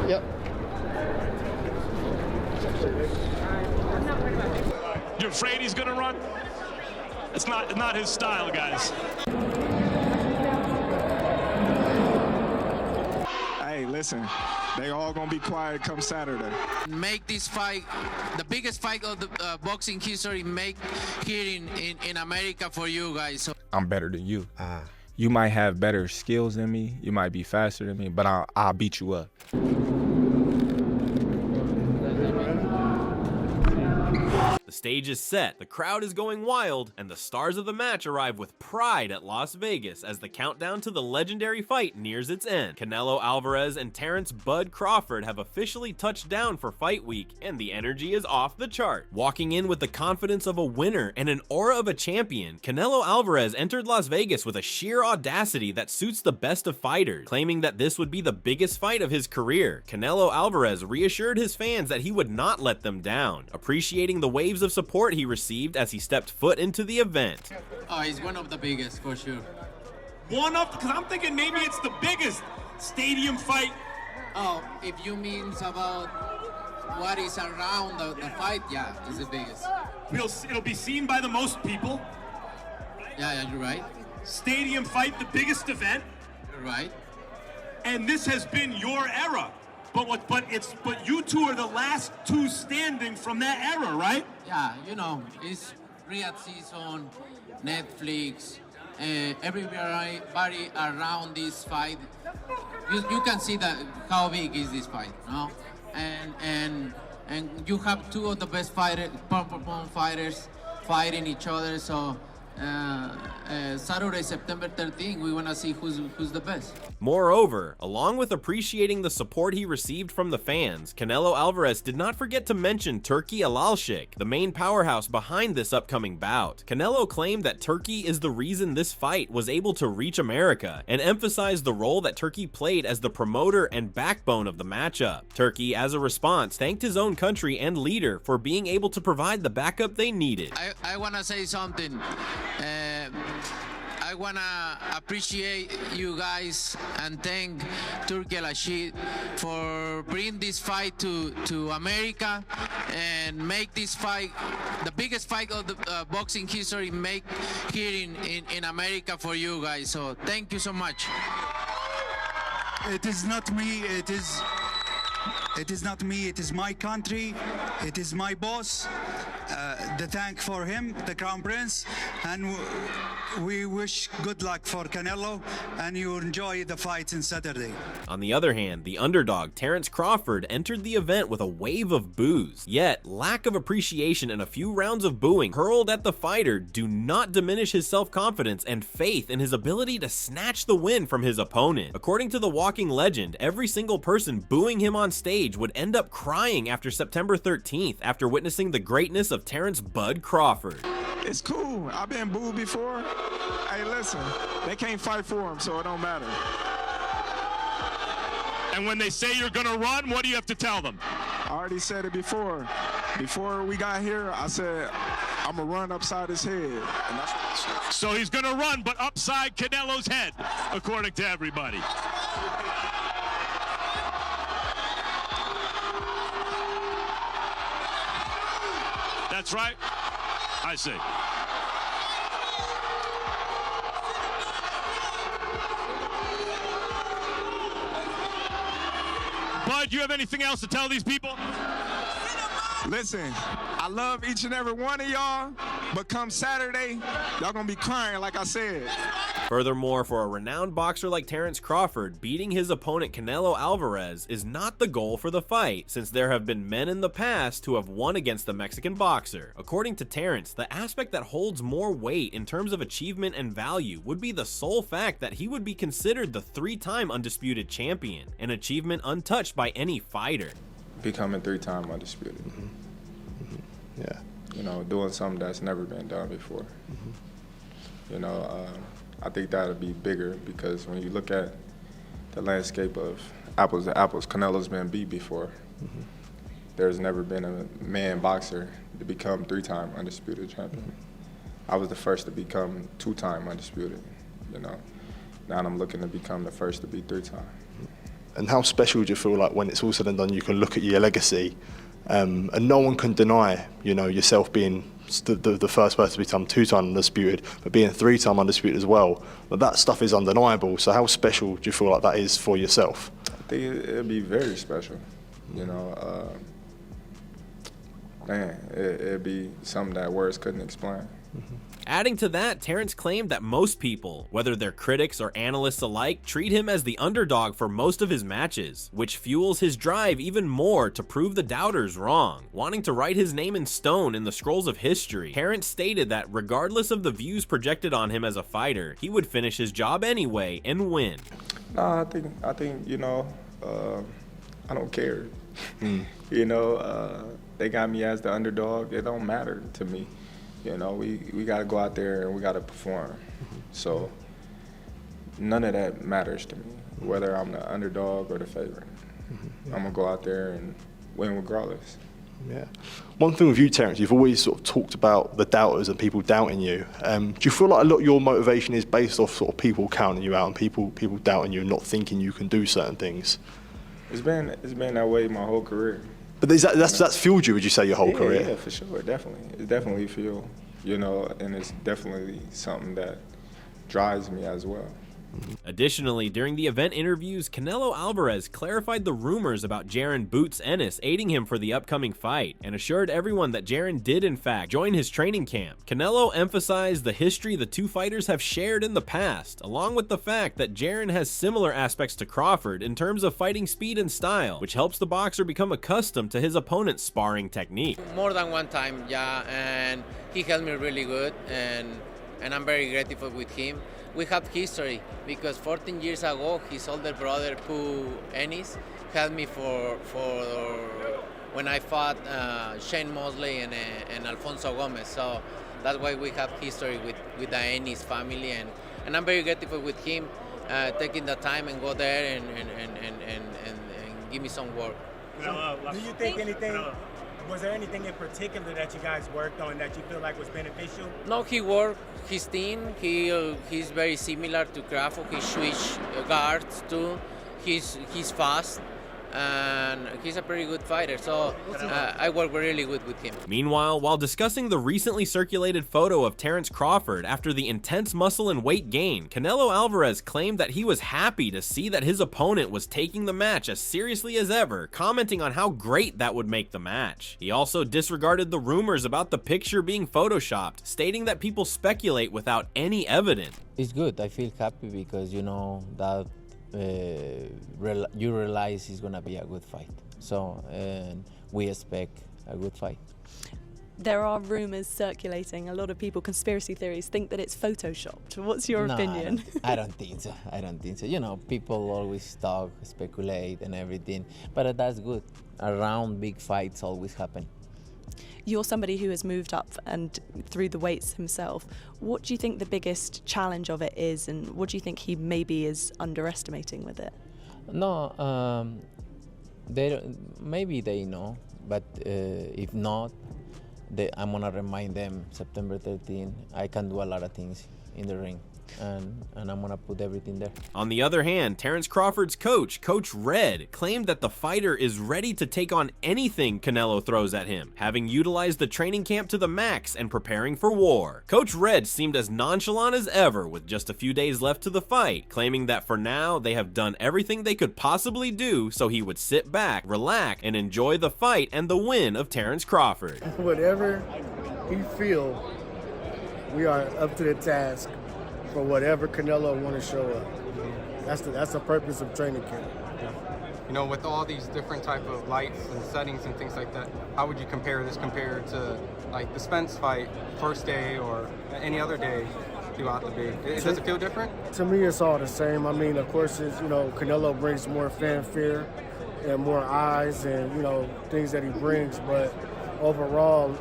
Yep. You're afraid he's gonna run? It's not his style, guys. Hey, listen, they all gonna be quiet come Saturday. Make this fight the biggest fight of the boxing history, make here in America for you guys. So I'm better than you. You might have better skills than me, you might be faster than me, but I'll beat you up. The stage is set, the crowd is going wild, and the stars of the match arrive with pride at Las Vegas as the countdown to the legendary fight nears its end. Canelo Alvarez and Terence "Bud" Crawford have officially touched down for fight week, and the energy is off the chart. Walking in with the confidence of a winner and an aura of a champion, Canelo Alvarez entered Las Vegas with a sheer audacity that suits the best of fighters. Claiming that this would be the biggest fight of his career, Canelo Alvarez reassured his fans that he would not let them down, appreciating the waves of support he received as he stepped foot into the event. oh, he's one of the biggest for sure. One up, because I'm thinking maybe it's the biggest stadium fight. Oh, if you mean about what is around the fight, yeah, it's the biggest. It'll be seen by the most people. Yeah, you're right. Stadium fight, the biggest event. You're right. And this has been your era. But you two are the last two standing from that era, right? Yeah, you know, it's Riyadh season, Netflix, everybody around this fight. You can see that how big is this fight, no? And you have two of the best fighters, pound fighters, fighting each other. So Saturday, September 13th, we want to see who's the best. Moreover, along with appreciating the support he received from the fans, Canelo Alvarez did not forget to mention Turki Alalshik, the main powerhouse behind this upcoming bout. Canelo claimed that Turki is the reason this fight was able to reach America, and emphasized the role that Turki played as the promoter and backbone of the matchup. Turki, as a response, thanked his own country and leader for being able to provide the backup they needed. I want to say something. I want to appreciate you guys and thank Turki Alalshik for bringing this fight to America and make this fight the biggest fight of the boxing history, make here in America for you guys. So thank you so much. It is not me, it is not me, it is my country, it is my boss. The thank for him, the Crown Prince, and we wish good luck for Canelo, and you enjoy the fight on Saturday. On the other hand, the underdog Terence Crawford entered the event with a wave of boos. Yet, lack of appreciation and a few rounds of booing hurled at the fighter do not diminish his self-confidence and faith in his ability to snatch the win from his opponent. According to the walking legend, every single person booing him on stage would end up crying after September 13th after witnessing the greatness of Terence "Bud" Crawford. It's cool. I've been booed before. Hey, listen, they can't fight for him, so it don't matter. And when they say you're gonna run, what do you have to tell them? I already said it before. Before we got here, I said, I'm gonna run upside his head. And that's so he's gonna run, but upside Canelo's head, according to everybody. That's right. I see. Bud, do you have anything else to tell these people? Listen, I love each and every one of y'all, but come Saturday, y'all gonna be crying like I said. Furthermore, for a renowned boxer like Terence Crawford, beating his opponent Canelo Alvarez is not the goal for the fight, since there have been men in the past who have won against the Mexican boxer. According to Terence, the aspect that holds more weight in terms of achievement and value would be the sole fact that he would be considered the 3-time undisputed champion, an achievement untouched by any fighter. Becoming 3-time undisputed. Yeah. You know, doing something that's never been done before. You know, I think that would be bigger because when you look at the landscape of apples to apples, Canelo's been beat before. There's never been a man boxer to become 3-time undisputed champion. I was the first to become 2-time undisputed, you know. Now I'm looking to become the first to be 3-time. And how special do you feel like when it's all said and done, you can look at your legacy, and no one can deny, you know, yourself being the first person to become 2-time undisputed, but being 3-time undisputed as well. But that stuff is undeniable. So how special do you feel like that is for yourself? I think it'd be very special. You know, man, it'd be something that words couldn't explain. Adding to that, Terence claimed that most people, whether they're critics or analysts alike, treat him as the underdog for most of his matches, which fuels his drive even more to prove the doubters wrong. Wanting to write his name in stone in the scrolls of history, Terence stated that regardless of the views projected on him as a fighter, he would finish his job anyway and win. No, I think you know, I don't care. You know, they got me as the underdog. It don't matter to me. You know, we got to go out there and we got to perform. So none of that matters to me, whether I'm the underdog or the favorite. I'm going to go out there and win regardless. Yeah. One thing with you, Terence, you've always sort of talked about the doubters and people doubting you. Do you feel like a lot of your motivation is based off sort of people counting you out and people doubting you and not thinking you can do certain things? It's been that way my whole career. But that's fueled you, would you say, your whole career? Yeah, for sure, definitely. It's definitely fuel, you know, and it's definitely something that drives me as well. Additionally, during the event interviews, Canelo Alvarez clarified the rumors about Jaron Boots Ennis aiding him for the upcoming fight and assured everyone that Jaron did in fact join his training camp. Canelo emphasized the history the two fighters have shared in the past, along with the fact that Jaron has similar aspects to Crawford in terms of fighting speed and style, which helps the boxer become accustomed to his opponent's sparring technique. More than one time, yeah, and he helped me really good, and I'm very grateful with him. We have history because 14 years ago, his older brother, Pooh Ennis, helped me for when I fought Shane Mosley and Alfonso Gomez. So that's why we have history with the Ennis family, and I'm very grateful with him taking the time and go there and give me some work. So, do you think anything? Was there anything in particular that you guys worked on that you feel like was beneficial? No, he worked his team. He's very similar to Crawford. He switched guards too. He's fast. And he's a pretty good fighter, so I work really good with him. Meanwhile, while discussing the recently circulated photo of Terence Crawford after the intense muscle and weight gain, Canelo Alvarez claimed that he was happy to see that his opponent was taking the match as seriously as ever, commenting on how great that would make the match. He also disregarded the rumors about the picture being photoshopped, stating that people speculate without any evidence. It's good. I feel happy because, you know, that you realize it's gonna be a good fight. So and we expect a good fight. There are rumors circulating. A lot of people, conspiracy theories, think that it's photoshopped. What's your opinion? I don't think so. I don't think so. You know, people always talk, speculate and everything, but that's good. Around big fights always happen. You're somebody who has moved up and through the weights himself. What do you think the biggest challenge of it is, and what do you think he maybe is underestimating with it? No, maybe they know, but if not, I'm gonna remind them September 13. I can do a lot of things in the ring. And I'm gonna put everything there. On the other hand, Terence Crawford's coach, Coach Red, claimed that the fighter is ready to take on anything Canelo throws at him, having utilized the training camp to the max and preparing for war. Coach Red seemed as nonchalant as ever with just a few days left to the fight, claiming that for now they have done everything they could possibly do so he would sit back, relax, and enjoy the fight and the win of Terence Crawford. Whatever he feels, we are up to the task for whatever Canelo want to show up. That's the purpose of training camp. You know, with all these different type of lights and settings and things like that, how would you compare this compared to like the Spence fight first day or any other day throughout the big? Does it feel different? To me, it's all the same. I mean, of course, it's, you know, Canelo brings more fanfare and more eyes and, you know, things that he brings. But overall,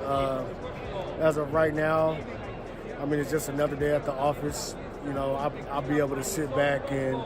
as of right now, I mean, it's just another day at the office. You know, I'll be able to sit back and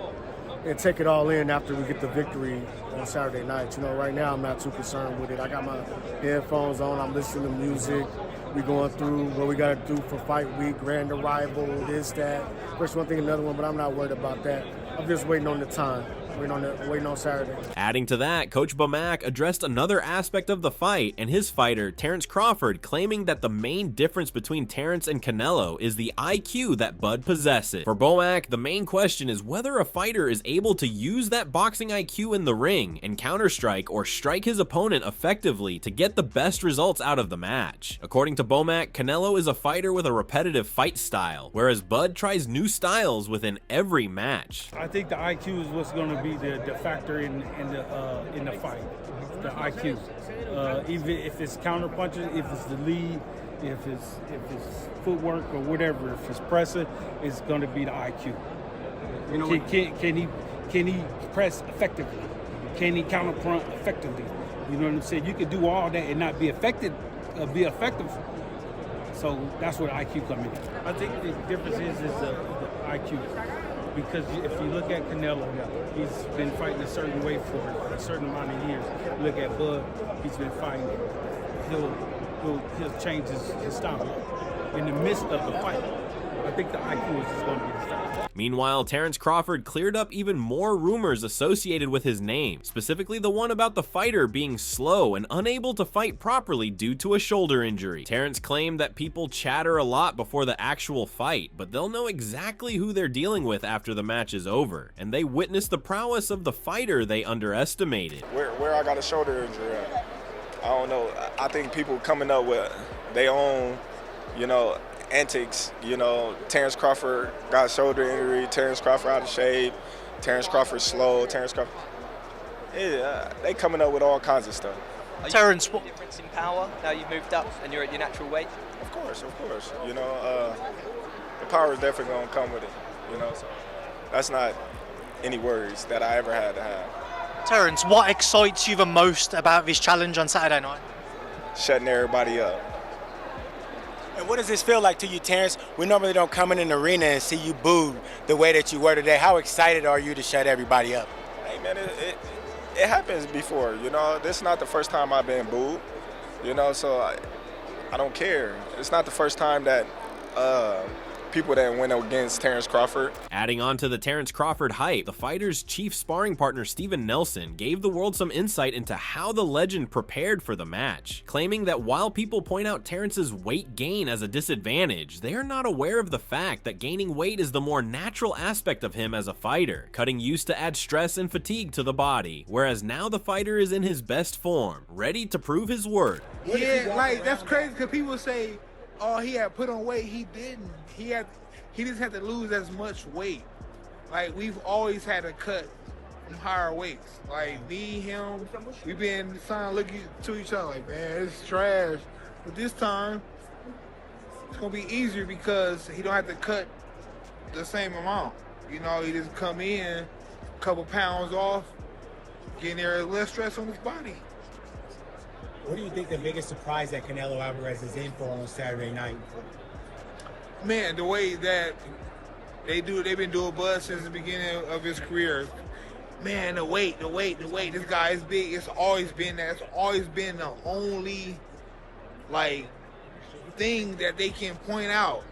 take it all in after we get the victory on Saturday night. You know, right now I'm not too concerned with it. I got my headphones on. I'm listening to music. We going through what we got to do for fight week, grand arrival, this, that. First one thing, another one, but I'm not worried about that. I'm just waiting on the time. waiting on Saturday. Adding to that, Coach Bomac addressed another aspect of the fight and his fighter, Terence Crawford, claiming that the main difference between Terence and Canelo is the IQ that Bud possesses. For Bomac, the main question is whether a fighter is able to use that boxing IQ in the ring and counterstrike or strike his opponent effectively to get the best results out of the match. According to Bomac, Canelo is a fighter with a repetitive fight style, whereas Bud tries new styles within every match. I think the IQ is what's going to be the factor in the fight. The IQ, even if it's counter punches, if it's the lead, if it's footwork or whatever, if it's pressing, it's going to be the IQ. You know, can he press effectively? Can he counter punch effectively? You know what I'm saying? You can do all that and not be effective. So that's where IQ comes in. I think the difference is the IQ. Because if you look at Canelo, he's been fighting a certain way for a certain amount of years. Look at Bud, he's been fighting. He'll change his style in the midst of the fight. I think the IQ is just going to be the style. Meanwhile, Terence Crawford cleared up even more rumors associated with his name, specifically the one about the fighter being slow and unable to fight properly due to a shoulder injury. Terence claimed that people chatter a lot before the actual fight, but they'll know exactly who they're dealing with after the match is over, and they witnessed the prowess of the fighter they underestimated. Where I got a shoulder injury at? I don't know. I think people coming up with their own, antics. Terence Crawford got a shoulder injury, Terence Crawford out of shape, Terence Crawford slow, Terence Crawford. Yeah, they coming up with all kinds of stuff. Terence, what difference in power now you've moved up and you're at your natural weight? Of course. The power is definitely gonna come with it. So that's not any worries that I ever had to have. Terence, what excites you the most about this challenge on Saturday night? Shutting everybody up. And what does this feel like to you, Terence? We normally don't come in an arena and see you booed the way that you were today. How excited are you to shut everybody up? Hey, man, it happens before, This is not the first time I've been booed, so I don't care. It's not the first time that people that went against Terence Crawford. Adding on to the Terence Crawford hype, the fighter's chief sparring partner Steven Nelson gave the world some insight into how the legend prepared for the match, claiming that while people point out Terence's weight gain as a disadvantage, they are not aware of the fact that gaining weight is the more natural aspect of him as a fighter. Cutting used to add stress and fatigue to the body, whereas now the fighter is in his best form, ready to prove his worth. Yeah, that's crazy because people say, oh, he had put on weight. He didn't. He just had to lose as much weight. Like, we've always had to cut from higher weights. Like, me, him, we've been trying to look to each other like, man, it's trash. But this time, it's going to be easier because he don't have to cut the same amount. He just come in, a couple pounds off, getting there less stress on his body. What do you think the biggest surprise that Canelo Alvarez is in for on Saturday night? Man, the way that they've been doing Bud since the beginning of his career. Man, the weight. This guy is big. It's always been that. It's always been the only, thing that they can point out.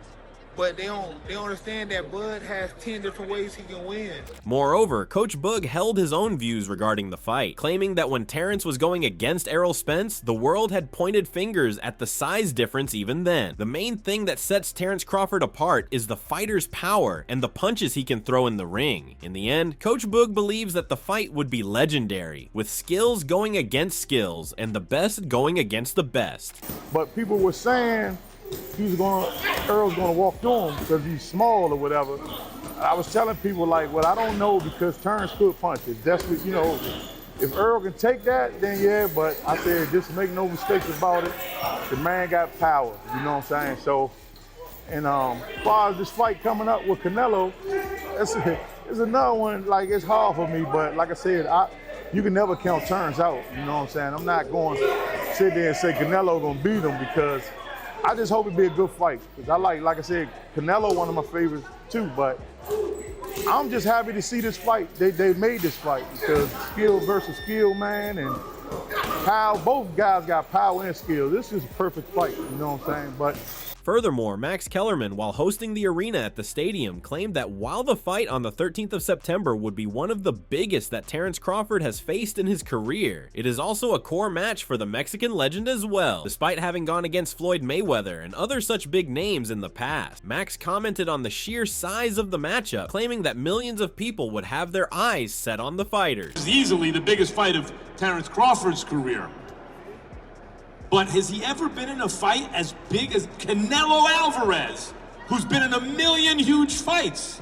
But they don't understand that Bud has 10 different ways he can win. Moreover, Coach Boog held his own views regarding the fight, claiming that when Terence was going against Errol Spence, the world had pointed fingers at the size difference even then. The main thing that sets Terence Crawford apart is the fighter's power and the punches he can throw in the ring. In the end, Coach Boog believes that the fight would be legendary, with skills going against skills and the best going against the best. But people were saying Earl's gonna walk through him because he's small or whatever. I was telling people I don't know because Terence could punch it. That's what, if Earl can take that, then yeah, but I said just make no mistakes about it. The man got power, you know what I'm saying? So, and as far as this fight coming up with Canelo, it's another one, it's hard for me, but like I said, you can never count Terence out, you know what I'm saying? I'm not going to sit there and say Canelo gonna beat him because I just hope it be a good fight. Because I like I said, Canelo one of my favorites too, but I'm just happy to see this fight. They made this fight because skill versus skill, man, and power, both guys got power and skill. This is a perfect fight, you know what I'm saying? But Furthermore, Max Kellerman, while hosting the arena at the stadium, claimed that while the fight on the 13th of September would be one of the biggest that Terence Crawford has faced in his career, it is also a core match for the Mexican legend as well. Despite having gone against Floyd Mayweather and other such big names in the past, Max commented on the sheer size of the matchup, claiming that millions of people would have their eyes set on the fighters. It's easily the biggest fight of Terence Crawford's career. But has he ever been in a fight as big as Canelo Alvarez, who's been in a million huge fights?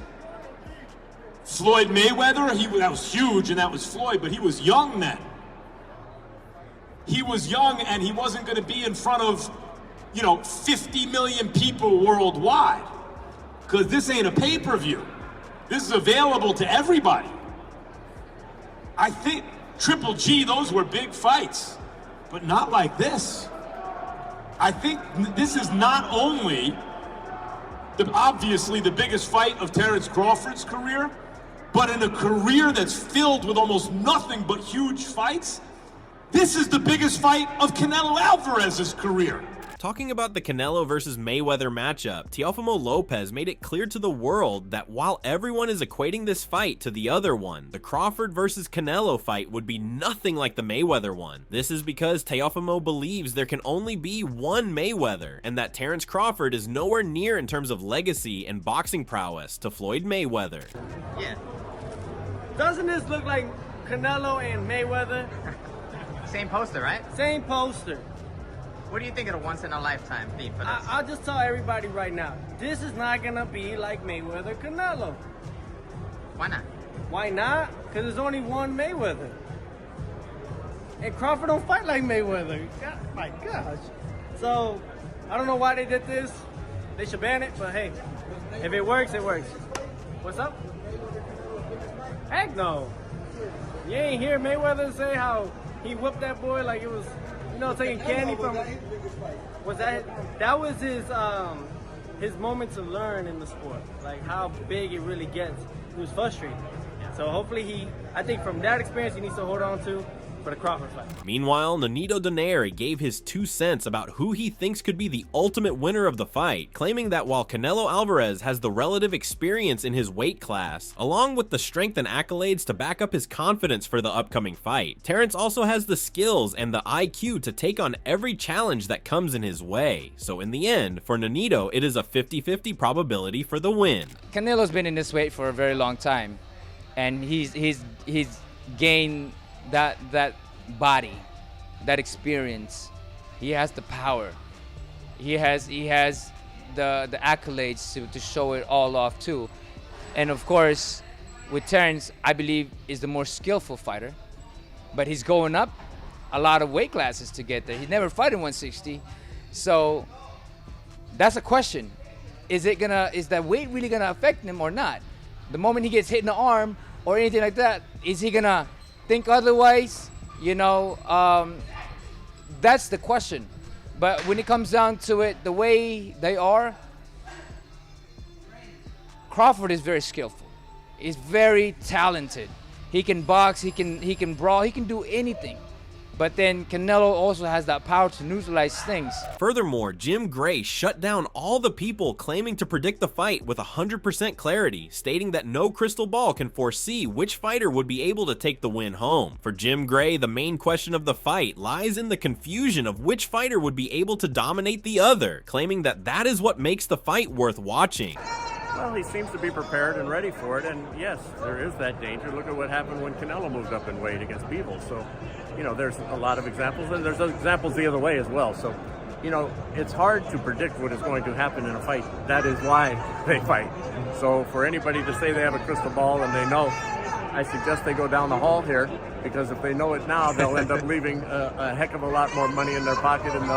Floyd Mayweather, that was huge, and that was Floyd, but he was young then. He was young, and he wasn't going to be in front of, 50 million people worldwide. Because this ain't a pay-per-view. This is available to everybody. I think Triple G, those were big fights, but not like this. I think this is not only obviously the biggest fight of Terence Crawford's career, but in a career that's filled with almost nothing but huge fights, this is the biggest fight of Canelo Alvarez's career. Talking about the Canelo versus Mayweather matchup, Teofimo Lopez made it clear to the world that while everyone is equating this fight to the other one, the Crawford versus Canelo fight would be nothing like the Mayweather one. This is because Teofimo believes there can only be one Mayweather, and that Terence Crawford is nowhere near in terms of legacy and boxing prowess to Floyd Mayweather. Yeah. Doesn't this look like Canelo and Mayweather? Same poster, right? Same poster. What do you think of a once-in-a-lifetime theme for this? I'll just tell everybody right now, this is not going to be like Mayweather-Canelo. Why not? Why not? Because there's only one Mayweather. And Crawford don't fight like Mayweather. God, my gosh. So, I don't know why they did this. They should ban it, but hey, if it works, it works. What's up? Heck no. You ain't hear Mayweather say how he whooped that boy like it was, taking candy from him. Was that was his moment to learn in the sport, like how big it really gets. He was frustrated. So hopefully I think from that experience he needs to hold on to for the Crawford fight. Meanwhile, Nonito Donaire gave his 2 cents about who he thinks could be the ultimate winner of the fight, claiming that while Canelo Alvarez has the relative experience in his weight class, along with the strength and accolades to back up his confidence for the upcoming fight, Terence also has the skills and the IQ to take on every challenge that comes in his way. So in the end, for Nonito, it is a 50-50 probability for the win. Canelo's been in this weight for a very long time, and he's gained that body, that experience. He has the power. He has the accolades to show it all off too. And of course, with Terence, I believe is the more skillful fighter, but he's going up a lot of weight classes to get there. He's never fought in 160, so that's a question. Is that weight really gonna affect him or not? The moment he gets hit in the arm or anything like that, is he gonna think otherwise? That's the question. But when it comes down to it, the way they are, Crawford is very skillful. He's very talented. He can box, he can brawl, he can do anything. But then Canelo also has that power to neutralize things. Furthermore, Jim Gray shut down all the people claiming to predict the fight with 100% clarity, stating that no crystal ball can foresee which fighter would be able to take the win home. For Jim Gray, the main question of the fight lies in the confusion of which fighter would be able to dominate the other, claiming that that is what makes the fight worth watching. Well, he seems to be prepared and ready for it, and yes, there is that danger. Look at what happened when Canelo moved up in weight against Bivol. So, there's a lot of examples, and there's examples the other way as well. So, it's hard to predict what is going to happen in a fight. That is why they fight. So for anybody to say they have a crystal ball and they know, I suggest they go down the hall here, because if they know it now, they'll end up leaving a heck of a lot more money in their pocket, and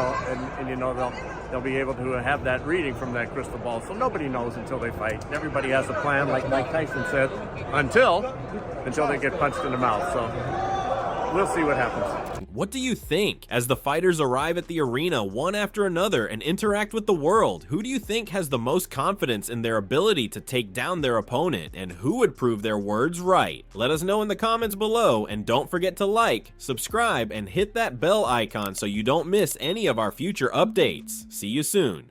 they'll be able to have that reading from that crystal ball. So nobody knows until they fight. Everybody has a plan, like Mike Tyson said, until they get punched in the mouth. So we'll see what happens. What do you think? As the fighters arrive at the arena one after another and interact with the world, who do you think has the most confidence in their ability to take down their opponent, and who would prove their words right? Let us know in the comments below, and don't forget to like, subscribe, and hit that bell icon so you don't miss any of our future updates. See you soon.